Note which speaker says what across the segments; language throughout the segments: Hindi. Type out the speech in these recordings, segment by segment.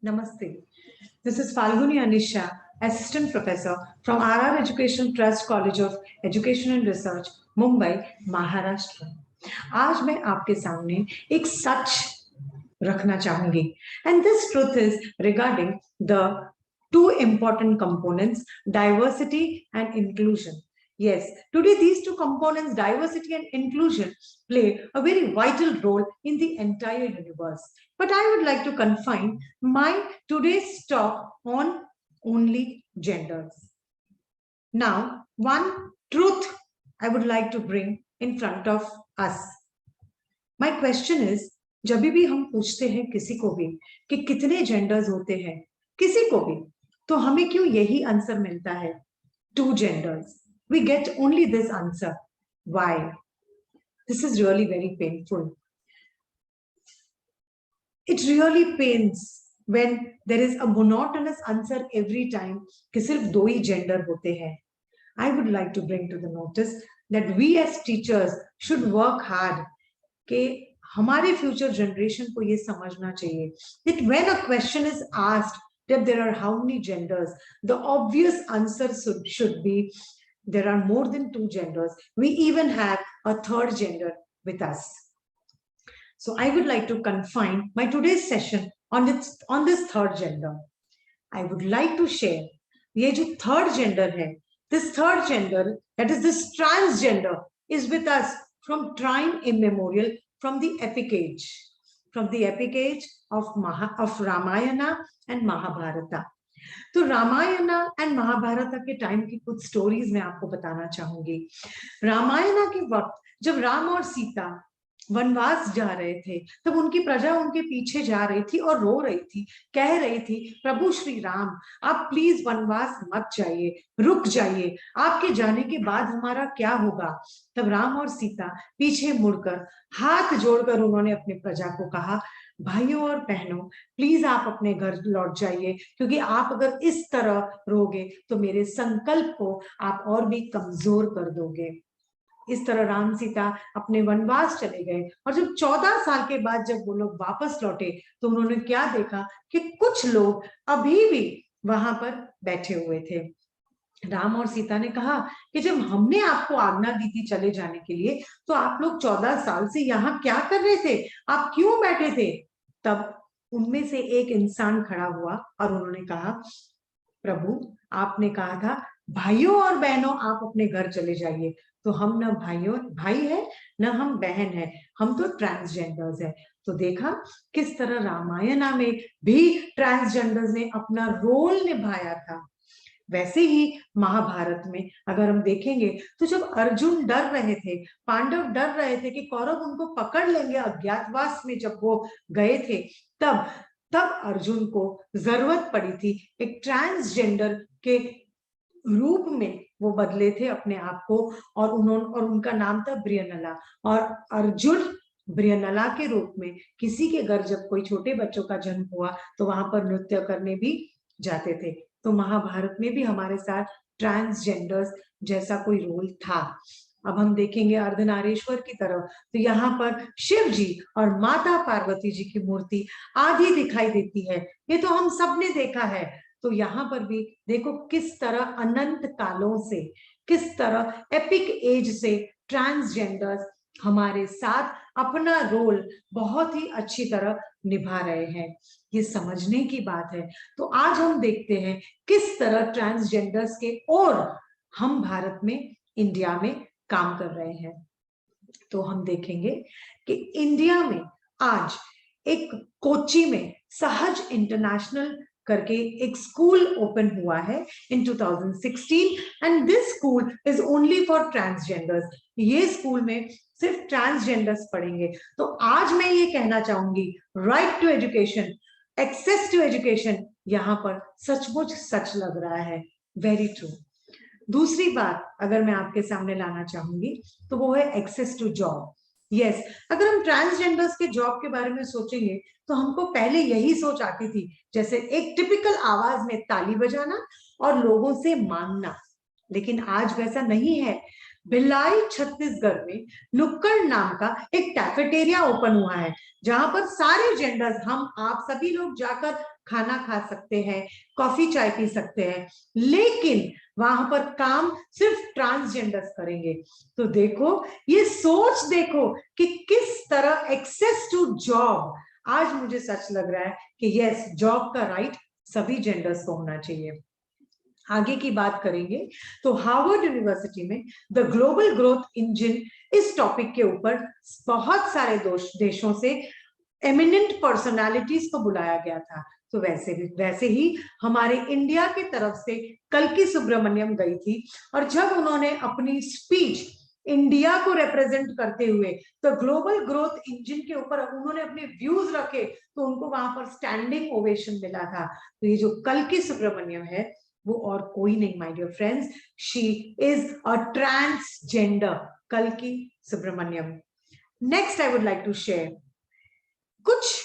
Speaker 1: Namaste. This is Falguni Anisha, Assistant Professor from RR Education Trust College of Education and Research, Mumbai, Maharashtra. आज मैं आपके सामने एक सच रखना चाहूंगी, and this truth is regarding the two important components, diversity and inclusion. Yes, today these two components, diversity and inclusion, play a very vital role in the entire universe. But I would like to confine my today's talk on only genders. Now, one truth I would like to bring in front of us. My question is, जब भी हम पूछते हैं किसी को भी कि कितने जेंडर्स होते हैं, किसी को भी, तो हमें क्यों यही आंसर मिलता है, 2 genders. We get only this answer. Why? This is really very painful. It really pains when there is a monotonous answer every time कि सिर्फ 2 ही gender होते हैं. I would like to bring to the notice that we as teachers should work hard कि हमारे future generation को ये समझना चाहिए that when a question is asked that there are how many genders, the obvious answer should be there are more than 2 genders. We even have a third gender with us. So I would like to confine my today's session on this third gender. I would like to share ये जो third gender है, this third gender, that is this transgender, is with us from time immemorial, from the epic age of Ramayana and Mahabharata. तो रामायणा एंड महाभारत के टाइम की कुछ स्टोरीज मैं आपको बताना चाहूंगी. रामायण के वक्त जब राम और सीता वनवास जा रहे थे, तब उनकी प्रजा उनके पीछे जा रही थी और रो रही थी, कह रही थी, प्रभु श्री राम, आप प्लीज वनवास मत जाइए, रुक जाइए, आपके जाने के बाद हमारा क्या होगा. तब राम और सीता पीछे मुड़कर हाथ जोड़कर उन्होंने अपने प्रजा को कहा, भाइयों और बहनों, प्लीज आप अपने घर लौट जाइए, क्योंकि आप अगर इस तरह रोगे तो मेरे संकल्प को आप और भी कमजोर कर दोगे. इस तरह राम सीता अपने वनवास चले गए और जब 14 साल के बाद जब वो लोग वापस लौटे तो उन्होंने क्या देखा कि कुछ लोग अभी भी वहां पर बैठे हुए थे. राम और सीता ने कहा कि जब हमने आपको आज्ञा दी थी चले जाने के लिए, तो आप लोग 14 साल से यहाँ क्या कर रहे थे, आप क्यों बैठे थे. तब उनमें से एक इंसान खड़ा हुआ और उन्होंने कहा, प्रभु आपने कहा था भाइयों और बहनों आप अपने घर चले जाइए, तो हम न भाई है न हम बहन है, हम तो ट्रांसजेंडर्स है. तो देखा किस तरह रामायण में भी ट्रांसजेंडर्स ने अपना रोल निभाया था. वैसे ही महाभारत में अगर हम देखेंगे तो जब अर्जुन डर रहे थे, पांडव डर रहे थे कि कौरव उनको पकड़ लेंगे अज्ञातवास में, जब वो गए थे तब अर्जुन को जरूरत पड़ी थी एक ट्रांसजेंडर के रूप में वो बदले थे अपने आप को, और उनका नाम था ब्रियनला. और अर्जुन ब्रियनला के रूप में किसी के घर जब कोई छोटे बच्चों का जन्म हुआ तो वहां पर नृत्य करने भी जाते थे. तो महाभारत में भी हमारे साथ ट्रांसजेंडर्स जैसा कोई रोल था. अब हम देखेंगे अर्धनारीश्वर की तरफ, तो यहाँ पर शिव जी और माता पार्वती जी की मूर्ति आधी दिखाई देती है. ये तो हम सब ने देखा है. तो यहाँ पर भी देखो किस तरह अनंत कालों से, किस तरह एपिक एज से ट्रांसजेंडर्स हमारे साथ अपना रोल बहुत ही अच्छी तरह निभा रहे हैं. ये समझने की बात है. तो आज हम देखते हैं किस तरह ट्रांसजेंडर्स के और हम भारत में, इंडिया में काम कर रहे हैं. तो हम देखेंगे कि इंडिया में आज एक कोच्चि में सहज इंटरनेशनल करके एक स्कूल ओपन हुआ है इन 2016 and this school is only for transgenders. ये स्कूल में सिर्फ ट्रांसजेंडर्स पढ़ेंगे. तो आज मैं ये कहना चाहूंगी, right to education, access to education यहाँ पर सचमुच सच लग रहा है. Very true. दूसरी बात अगर मैं आपके सामने लाना चाहूंगी तो वो है एक्सेस टू जॉब. यस, अगर हम ट्रांसजेंडर्स के जॉब के बारे में सोचेंगे तो हमको पहले यही सोच आती थी, जैसे एक टिपिकल आवाज में ताली बजाना और लोगों से मांगना. लेकिन आज वैसा नहीं है. भिलाई छत्तीसगढ़ में नुक्कड़ नाम का एक कैफेटेरिया ओपन हुआ है, जहां पर सारे जेंडर्स, हम आप सभी लोग जाकर खाना खा सकते हैं, कॉफी चाय पी सकते हैं, लेकिन वहां पर काम सिर्फ ट्रांसजेंडर्स करेंगे। तो देखो, ये सोच देखो कि किस तरह एक्सेस टू जॉब, आज मुझे सच लग रहा है कि यस, जॉब का राइट सभी जेंडर्स को होना चाहिए। आगे की बात करेंगे तो हार्वर्ड यूनिवर्सिटी में द ग्लोबल ग्रोथ इंजन, इस टॉपिक के ऊपर बहुत सारे देशों से एमिनेंट पर्सनालिटीज को बुलाया गया था। तो वैसे ही हमारे इंडिया की तरफ से कल्कि सुब्रमण्यम गई थी, और जब उन्होंने अपनी स्पीच इंडिया को रिप्रेजेंट करते हुए तो ग्लोबल ग्रोथ इंजन के ऊपर उन्होंने अपने व्यूज रखे, तो उनको वहां पर स्टैंडिंग ओवेशन मिला था। तो ये जो कल्कि सुब्रमण्यम है, वो और कोई नहीं my dear friends, she is a transgender, कल्कि Subramaniam. Next I would like to share, कुछ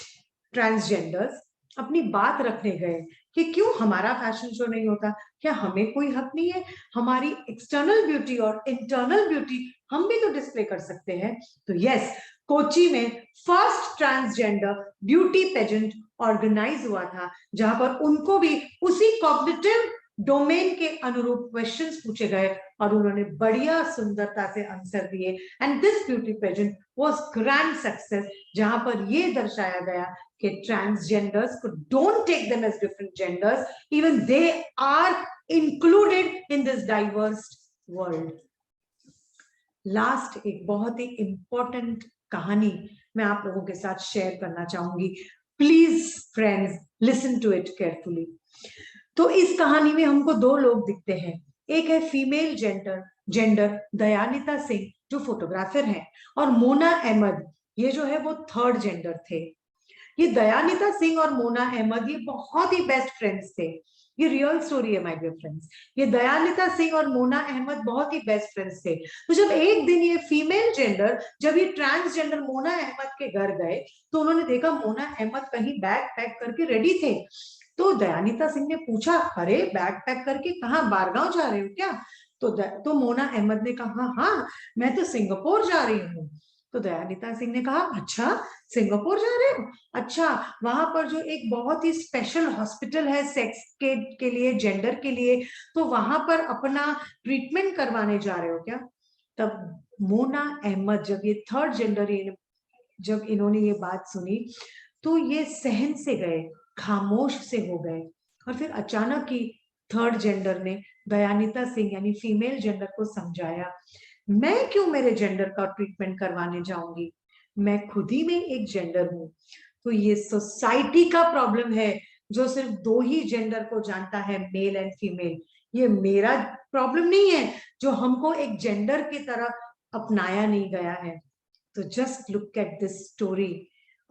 Speaker 1: ट्रांसजेंडर्स अपनी बात रखने गए कि क्यों हमारा फैशन शो नहीं होता, क्या हमें कोई हक नहीं है, हमारी एक्सटर्नल ब्यूटी और इंटरनल ब्यूटी हम भी तो डिस्प्ले कर सकते हैं। तो यस, कोची में first transgender beauty pageant organise हुआ था, जहां पर उनको भी उसी कॉग्निटिव डोमेन के अनुरूप क्वेश्चंस पूछे गए और उन्होंने बढ़िया सुंदरता से आंसर दिए, and this beauty pageant was grand success, जहां पर ये दर्शाया गया कि ट्रांसजेंडर्स को don't take them as different genders, even they are included in this diverse world. Last एक बहुत ही इंपॉर्टेंट कहानी मैं आप लोगों के साथ शेयर करना चाहूंगी, please friends listen to it carefully. तो इस कहानी में हमको दो लोग दिखते हैं, एक है फीमेल जेंडर दयानिता सिंह जो फोटोग्राफर हैं, और मोना अहमद, ये जो है वो थर्ड जेंडर थे। ये दयानिता सिंह और मोना अहमद ये बहुत ही बेस्ट फ्रेंड्स थे, ये रियल स्टोरी है माय डियर फ्रेंड्स। ये दयानिता सिंह और मोना अहमद बहुत ही बेस्ट फ्रेंड्स थे। तो जब एक दिन ये फीमेल जेंडर, जब ये ट्रांसजेंडर मोना अहमद के घर गए, तो उन्होंने देखा मोना अहमद कहीं बैग पैक करके रेडी थे। तो दयानिता सिंह ने पूछा, अरे बैग पैक करके कहाँ, बारगांव जा रहे हो क्या? तो मोना अहमद ने कहा, हाँ मैं तो सिंगापुर जा रही हूँ। तो दयानिता सिंह ने कहा, अच्छा सिंगापुर जा रहे हो, अच्छा वहां पर जो एक बहुत ही स्पेशल हॉस्पिटल है सेक्स के लिए, जेंडर के लिए, तो वहां पर अपना ट्रीटमेंट करवाने जा रहे हो क्या? तब मोना अहमद, जब ये थर्ड जेंडर, जब इन्होंने ये बात सुनी तो ये सहन से गए, खामोश से हो गए, और फिर अचानक ही थर्ड जेंडर ने दयानिता सिंह यानी फीमेल जेंडर को समझाया, मैं क्यों मेरे जेंडर का ट्रीटमेंट करवाने जाऊंगी, मैं खुद ही में एक जेंडर हूं। तो ये सोसाइटी का प्रॉब्लम है जो सिर्फ दो ही जेंडर को जानता है, मेल एंड फीमेल। ये मेरा प्रॉब्लम नहीं है जो हमको एक जेंडर की तरह अपनाया नहीं गया है। तो just look at this story.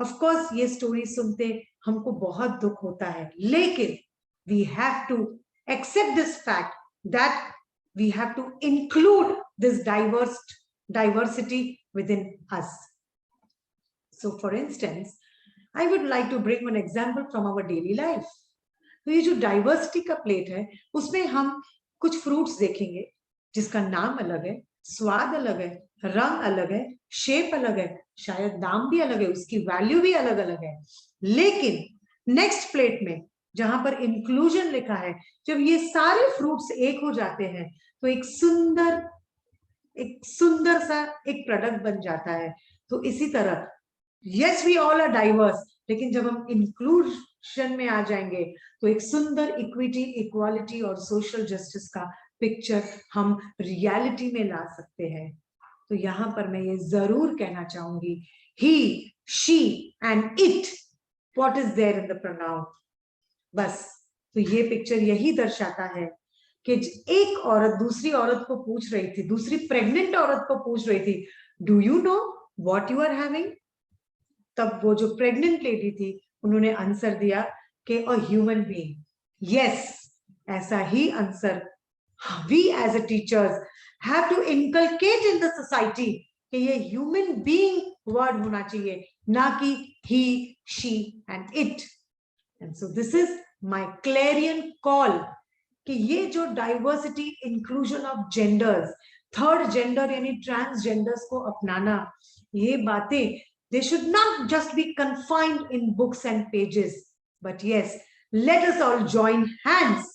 Speaker 1: Of course ये स्टोरी सुनते हमको बहुत दुख होता है, लेकिन we have to accept this fact that we have to include this diversity within us. So for instance, I would like to bring one example from our daily life. तो ये जो डाइवर्सिटी का प्लेट है, उसमें हम कुछ फ्रूट्स देखेंगे जिसका नाम अलग है, स्वाद अलग है, रंग अलग है, शेप अलग है, शायद दाम भी अलग है, उसकी वैल्यू भी अलग अलग है। लेकिन नेक्स्ट प्लेट में जहां पर इंक्लूजन लिखा है, जब ये सारे फ्रूट्स एक हो जाते हैं तो एक सुंदर सा एक प्रोडक्ट बन जाता है। तो इसी तरह yes we all are diverse, लेकिन जब हम इंक्लूजन में आ जाएंगे तो एक सुंदर इक्विटी, इक्वालिटी और सोशल जस्टिस का पिक्चर हम रियलिटी में ला सकते हैं। तो यहां पर मैं ये जरूर कहना चाहूंगी, he, she and it, what is there in the pronoun, बस। तो ये पिक्चर यही दर्शाता है कि एक औरत दूसरी औरत को पूछ रही थी, दूसरी प्रेग्नेंट औरत को पूछ रही थी, do you know what you are having? तब वो जो प्रेग्नेंट लेडी थी उन्होंने आंसर दिया कि अ ह्यूमन बीइंग। यस, ऐसा ही answer we as a teachers have to inculcate in the society कि ये ह्यूमन बीइंग वर्ड होना चाहिए, ना कि he, she and it. And so this is my clarion call कि ये जो diversity, inclusion of genders, third gender यानी ट्रांसजेंडर्स को अपनाना, ये बातें they should not just be confined in books and pages, but yes, let us all join hands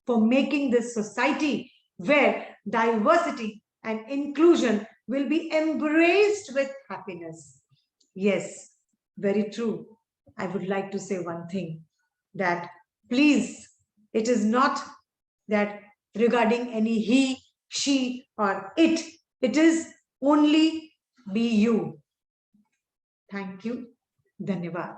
Speaker 1: for making this society where diversity and inclusion will be embraced with happiness. Yes, very true. I would like to say one thing, that please, it is not that regarding any he, she, or it is only be you. Thank you. Dhanyavad.